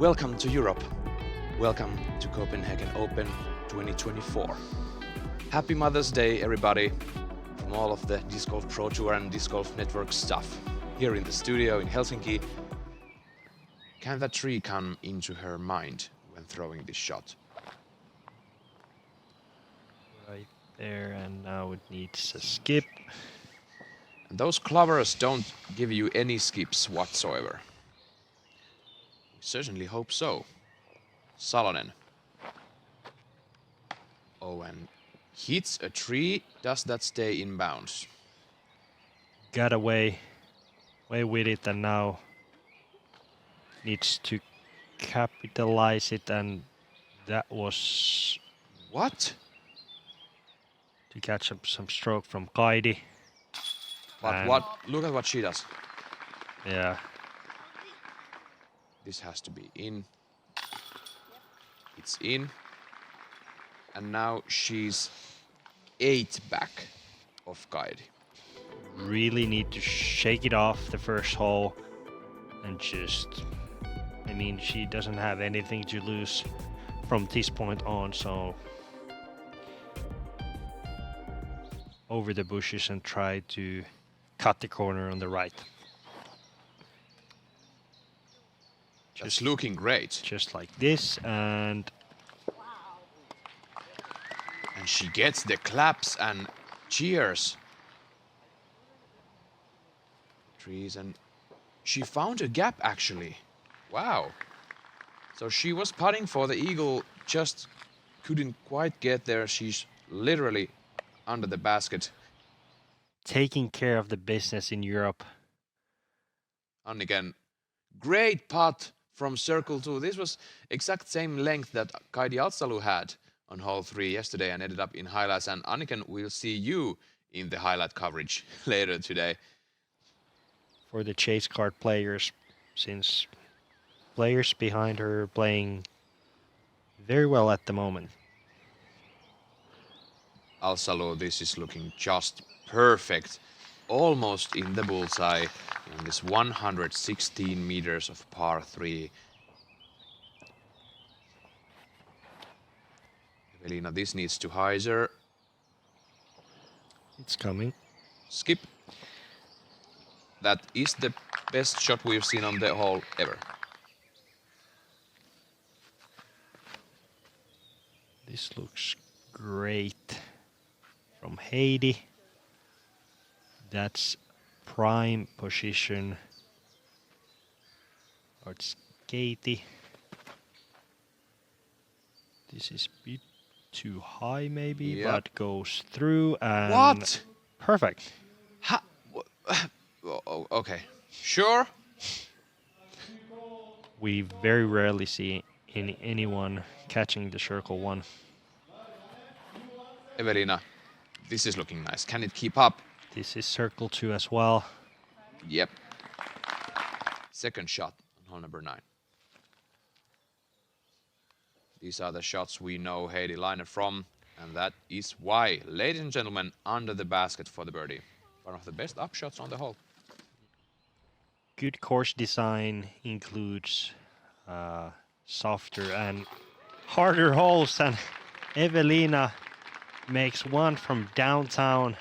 Welcome to Europe. Welcome to Copenhagen Open 2024. Happy Mother's Day, everybody, from all of the Disc Golf Pro Tour and Disc Golf Network staff. Here in the studio in Helsinki, can that tree come into her mind when throwing this shot? Right there, and now it needs a skip. And those clovers don't give you any skips whatsoever. We certainly hope so. Salonen. Oh, and hits a tree. Does that stay in bounds? Got away with it, and now needs to capitalize it, and that was What? to catch up some stroke from Kaidi. But And what? Look at what she does. yeah, This has to be in. It's in. And now she's 8 back of Kaidi. really need to shake it off the first hole and just, I mean, she doesn't have anything to lose from this point on, so over the bushes and try to cut the corner on the right. Just looking great. Just like this, and she gets the claps and cheers. Trees, and she found a gap actually. Wow. So she was putting for the eagle, just couldn't quite get there. She's literally under the basket. taking care of the business in Europe. Anniken, great putt from circle 2. This was exact same length that Kaidi Altsalu had on hole 3 yesterday and ended up in highlights. And Anniken, we'll see you in the highlight coverage later today. For the chase card players, since players behind her playing very well at the moment. Altsalu, this is looking just perfect. Almost in the bullseye in this 116 meters of par 3. Evelina, this needs to hyzer. It's coming. Skip. That is the best shot we've seen on the hole ever. This looks great from Heidi. That's prime position. Or it's Katie. This is a bit too high maybe, Yep. but goes through and What? perfect. Oh, okay. Sure. We very rarely see anyone catching the circle 1. Evelina, this is looking nice. Can it keep up? This is circle 2 as well. Yep. Second shot on hole number 9. These are the shots we know Heidi Laine from, and that is why, ladies and gentlemen, under the basket for the birdie. One of the best up shots on the hole. Good course design includes softer and harder holes, and Evelina makes one from downtown.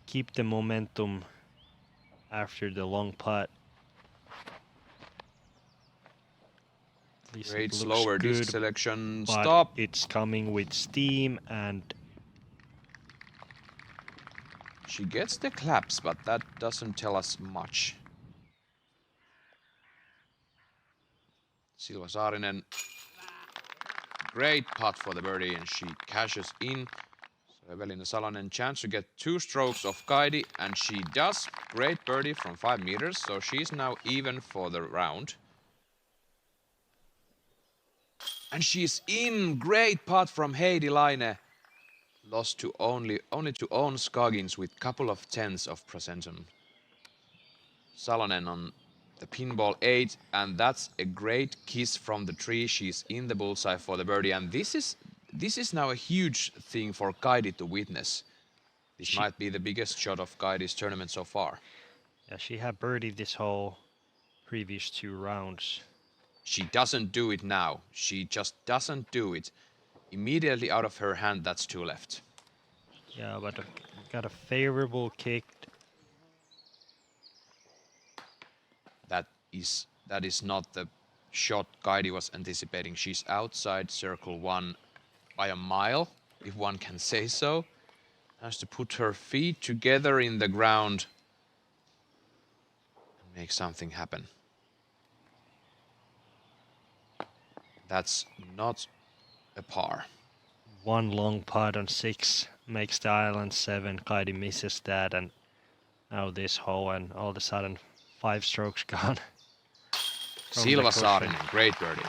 Keep the momentum after the long putt. At least Great it looks slower disc good, selection. but Stop. it's coming with steam, and She gets the claps, but that doesn't tell us much. Silva Saarinen. Great putt for the birdie, and she cashes in. So Evelina Salonen chance to get 2 strokes of Kaidi, and she does. Great birdie from 5 meters, so she's now even for the round. And she's in. Great putt from Heidi Laine. Lost to only to own Scoggins with couple of tenths of Presentum. Salonen on the pinball 8, and that's a great kiss from the tree. She's in the bullseye for the birdie, and this is now a huge thing for Kaidi to witness. This might be the biggest shot of Kaidi's tournament so far. yeah, she had birdied this whole previous 2 rounds. She doesn't do it now. She just doesn't do it. Immediately out of her hand, that's 2 left. Yeah, but got a favorable kick. That is not the shot Kaidi was anticipating. She's outside circle 1 by a mile, if one can say so. Has to put her feet together in the ground and make something happen. That's not a par. One long putt on 6 makes the island 7. Kaidi misses that, and now this hole, and all of a sudden 5 strokes gone. Silva Saarinen, great birdie.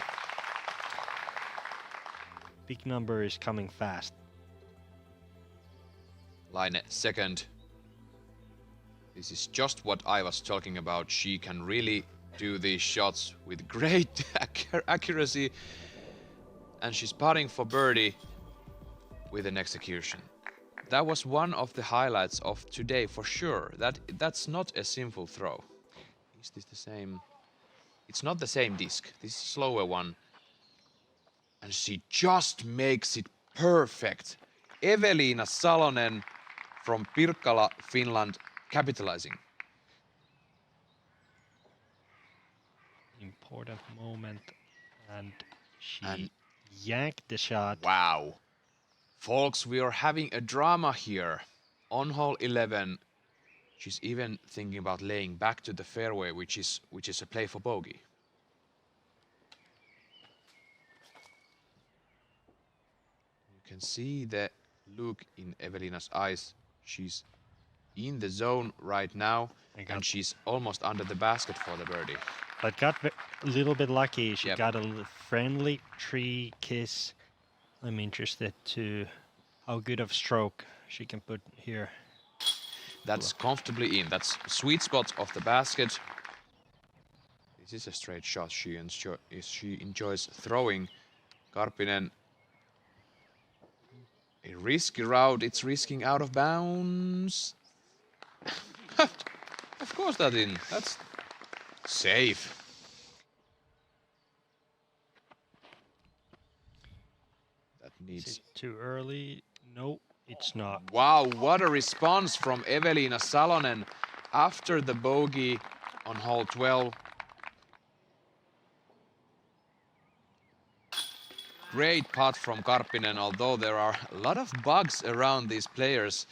Big number is coming fast. Laine second. This is just what I was talking about. She can really do these shots with great accuracy. And she's putting for birdie with an execution. That was one of the highlights of today for sure. That's not a simple throw. Is this the same? It's not the same disc. This is a slower one. And she just makes it perfect. Evelina Salonen from Pirkkala, Finland, capitalizing. Important moment, and she yanked the shot. Wow. Folks, we are having a drama here. On hole 11, she's even thinking about laying back to the fairway, which is a play for bogey. You can see the look in Evelina's eyes. She's in the zone right now, and she's almost under the basket for the birdie. But got a little bit lucky. She Yep. got a friendly tree kiss. I'm interested to how good of stroke she can put here. That's comfortably in. That's sweet spot of the basket. This is a straight shot. She enjoys throwing. Karppinen, a risky route. It's risking out of bounds. Of course that in. That's safe. That Is needs. it too early? No, it's not. Wow, what a response from Evelina Salonen after the bogey on hole 12. Great putt from Karppinen, although there are a lot of bugs around these players.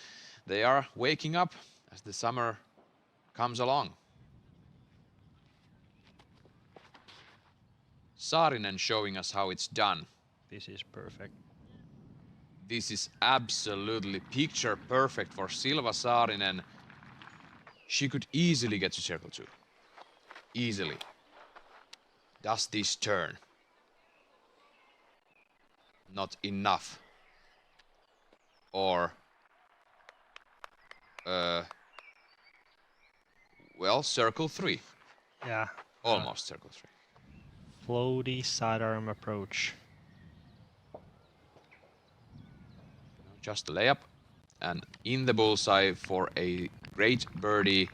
They are waking up as the summer comes along. Saarinen showing us how it's done. This is perfect. This is absolutely picture perfect for Silva Saarinen. She could easily get to circle 2. Easily. Does this turn? Not enough. Or well, circle 3. Yeah. Almost circle 3. Floaty sidearm approach. Just a layup and in the bullseye for a great birdie.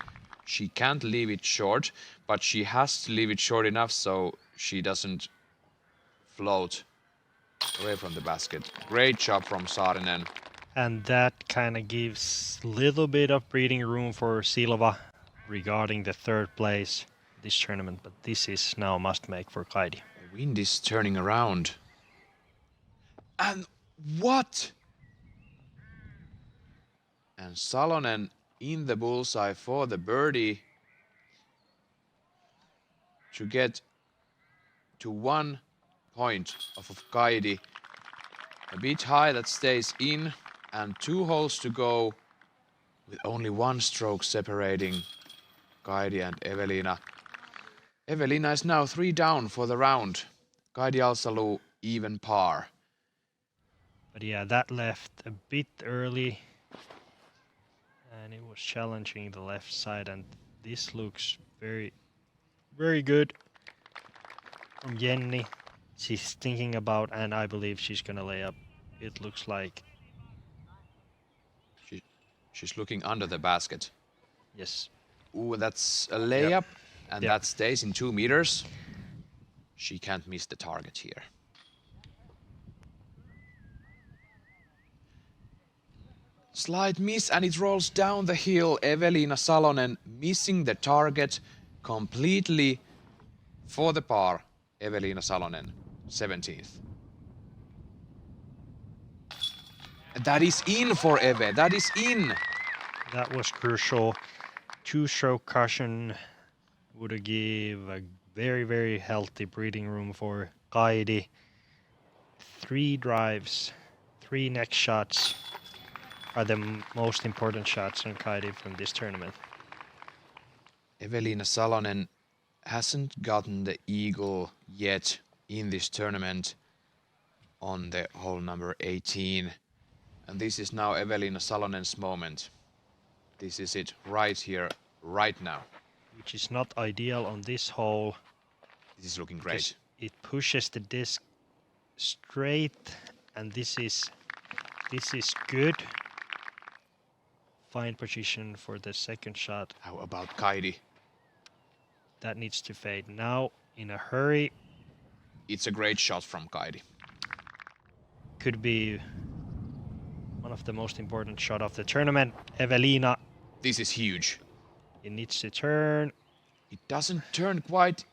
She can't leave it short, but she has to leave it short enough so she doesn't float away from the basket. Great job from Saarinen. And that kind of gives little bit of breathing room for Silva regarding the 3rd place this tournament, but this is now a must make for Kaidi. The wind is turning around. And what? And Salonen in the bullseye for the birdie to get to 1 point off of Kaidi. A bit high, that stays in, and 2 holes to go with only 1 stroke separating Kaidi and Evelina. Evelina is now 3 down for the round. Kaidi Alsalu even par. But yeah, that left a bit early, and it was challenging the left side, and this looks very, very good from Jenny. She's thinking about, and I believe she's gonna lay up. It looks like. She's looking under the basket. Yes. Ooh, that's a layup, and Yep. that stays in 2 meters. She can't miss the target here. Slight miss and it rolls down the hill. Evelina Salonen missing the target completely for the par. Evelina Salonen, 17th. That is in for Eve. That is in. That was crucial. 2-stroke caution would give a very, very healthy breathing room for Kaidi. 3 drives, 3 next shots are the most important shots on Kaidi from this tournament. Evelina Salonen hasn't gotten the eagle yet in this tournament on the hole number 18. And this is now Evelina Salonen's moment. This is it right here, right now. Which is not ideal on this hole. This is looking great. It pushes the disc straight, and this is good. Fine position for the second shot. How about Kaidi? That needs to fade now in a hurry. It's a great shot from Kaidi. Could be one of the most important shot of the tournament. Evelina. This is huge. It needs to turn. It doesn't turn quite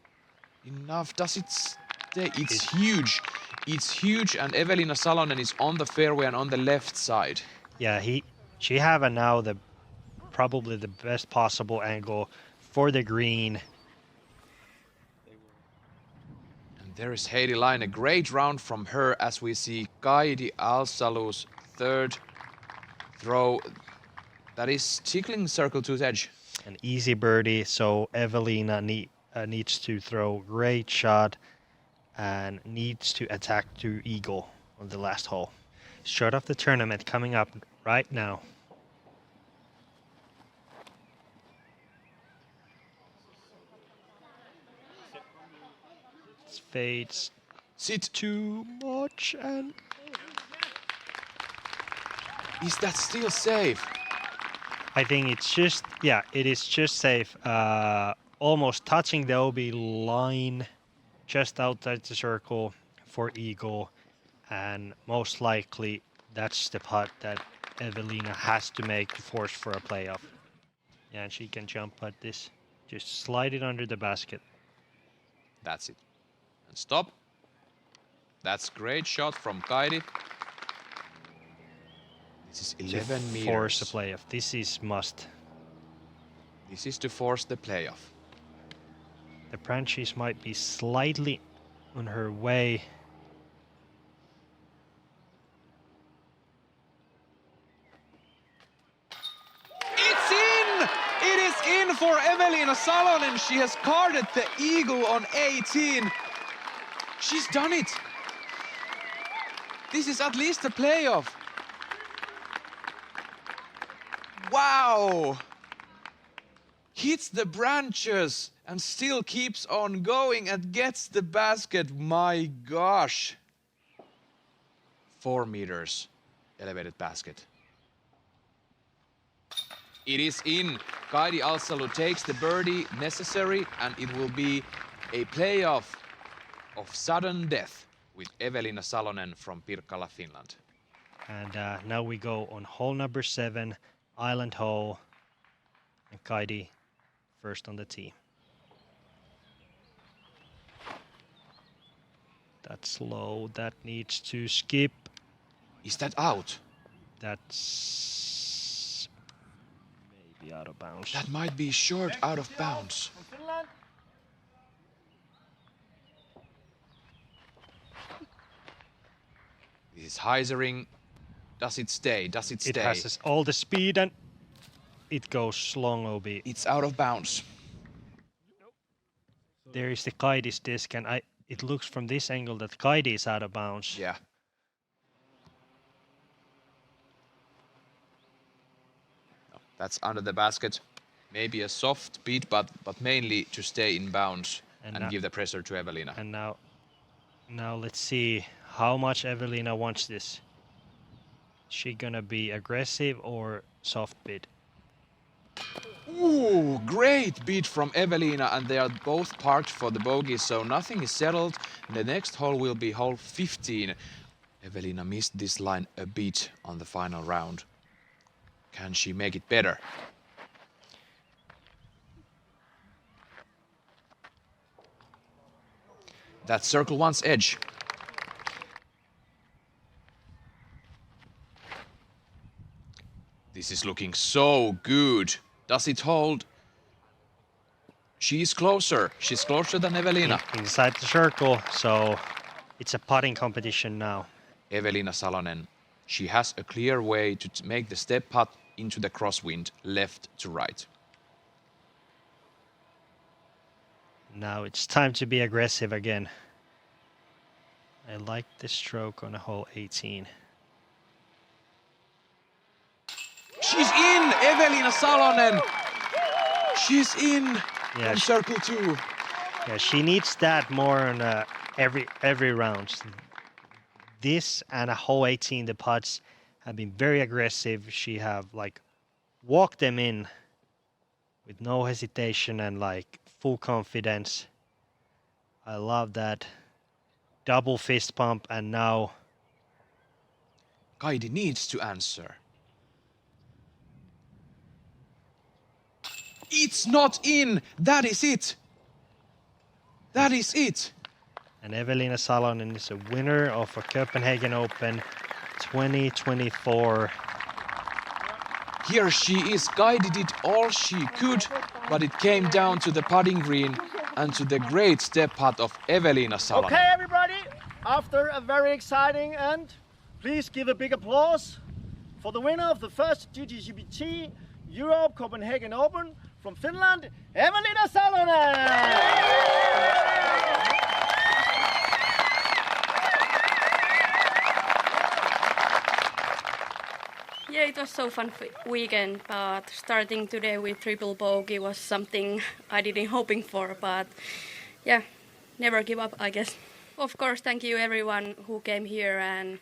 enough, does it stay? It's huge. It's huge, and Evelina Salonen is on the fairway and on the left side. Yeah, she have now probably the best possible angle for the green. And there is Heidi Laine. A great round from her as we see Kaidi Alsalu's third throw. That is tickling circle 2's edge. An easy birdie, so Evelina needs to throw great shot and needs to attack to eagle on the last hole. Shot of the tournament coming up right now. It fades too much, and is that still safe? I think it's just, yeah, it is just safe. Almost touching the OB line, just outside the circle for eagle, and most likely that's the putt that Evelina has to make to force for a playoff. Yeah, and she can jump putt this. Just slide it under the basket. That's it. And stop. That's great shot from Kaidi. This is 11 meters. Force a playoff. This is must. This is to force the playoff. The branches might be slightly on her way. It's in! It is in for Evelina Salonen. She has carded the eagle on 18. She's done it. This is at least a playoff. Wow! Hits the branches and still keeps on going and gets the basket. My gosh. 4 meters elevated basket. It is in. Kaidi Alsalu takes the birdie necessary, and it will be a playoff of sudden death with Evelina Salonen from Pirkkala, Finland. And now we go on hole number 7, island hole, and Kaidi first on the tee. That's low, that needs to skip. Is that out? That's maybe out of bounds. That might be short out of bounds. This is Heisering. Does it stay? Does it stay? It has all the speed and it goes long OB. It's out of bounds. There is the Kaidi's disc, and it looks from this angle that Kaidi is out of bounds. Yeah. No, that's under the basket. Maybe a soft beat, but mainly to stay in bounds and give the pressure to Evelina. And now let's see how much Evelina wants this. Is she gonna be aggressive or soft bid? Ooh, great beat from Evelina, and they are both parked for the bogey, so nothing is settled. The next hole will be hole 15. Evelina missed this line a bit on the final round. Can she make it better? That's circle one's edge. This is looking so good. Does it hold? She's closer. She's closer than Evelina. Inside the circle, so it's a putting competition now. Evelina Salonen. She has a clear way to make the step putt into the crosswind, left to right. Now it's time to be aggressive again. I like the stroke on a hole 18. She's in, Evelina Salonen. She's in from circle 2. Yeah, she needs that more on every round. This and a hole 18, the putts have been very aggressive. She have like walked them in with no hesitation and like full confidence. I love that. Double fist pump, and now Kaidi needs to answer. It's not in. That is it. That is it. and Evelina Salonen is a winner of a Copenhagen Open 2024. Here she is, guided it all she could, but it came down to the putting green and to the great step putt of Evelina Salonen. Okay, everybody, after a very exciting end, please give a big applause for the winner of the first GGGBT Europe Copenhagen Open from Finland, Evelina Salonen! Yeah, it was so fun weekend, but starting today with triple bogey was something I didn't hoping for, but yeah, never give up, I guess. Of course, thank you everyone who came here and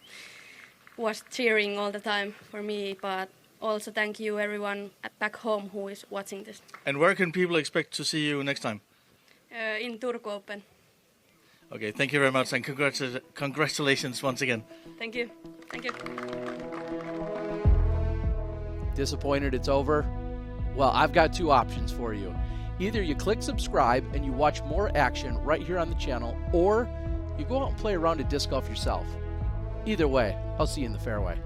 was cheering all the time for me, but also thank you everyone back home who is watching this. And where can people expect to see you next time? In Turku Open. Okay, thank you very much and congratulations once again. Thank you. Thank you. Disappointed it's over? Well, I've got two options for you. Either you click subscribe and you watch more action right here on the channel, or you go out and play a round of disc golf yourself. Either way, I'll see you in the fairway.